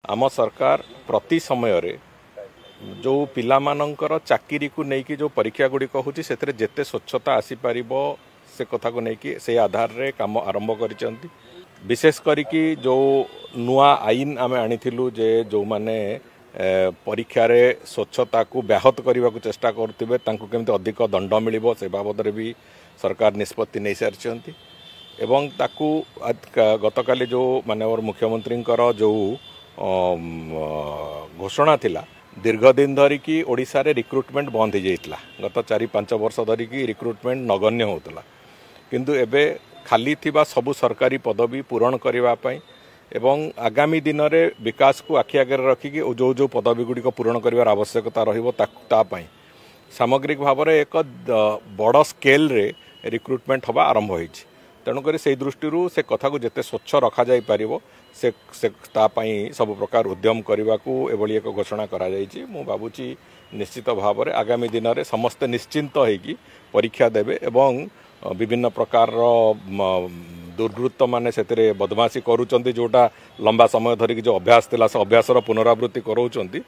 आम सरकार प्रति समय रे जो पिलामानंकर चाकरी को लेकिन जो परीक्षा गुड़िक होची से जेते स्वच्छता आसीपर से कथा को लेकिन से आधार रे काम आरंभ कर विशेष करिकी जो नुआ आईन आम आनीलु जे जो माने परीक्षा रे स्वच्छता को व्याहत करने को चेष्टा करुवे केमती अधिक दंड मिल से बाबद भी सरकार निष्पत्ति नहीं सारी एवं ताकू गतकाली जो माननीय मुख्यमंत्री जो घोषणा थिला दीर्घ दिन धरिकी ओडिशा रे रिक्रुटमेंट बंद हो जाइतला गत 4-5 वर्ष धरिकी रिक्रुटमेंट नगण्य होतला किंतु एबे खाली थिबा सबु सरकारी पदवी पूरण करबा पई एवं आगामी दिन में विकास को आखि आगे रखिकी जो जो पदवी गुड़िक पूरण कर आवश्यकता रही सामग्रिक भाव में एक बड़ स्केल रे रिक्रुटमेंट हवा आरंभ होइछि तेणुक से दृष्टि से कथा को जिते स्वच्छ रखा जाई पारिबो से सब प्रकार उद्यम करने को एभली एक घोषणा करा जाइछि। मु भाबुछि निश्चित भाव में आगामी दिन में समस्ते निश्चिंत होइकी परीक्षा देबे एवं विभिन्न प्रकार दुर्वृत्त माने से बदमाशी करूचंती जोटा लंबा समय धरिकी जो अभ्यास थिला से अभ्यासर पुनरावृत्ति कराउचंती।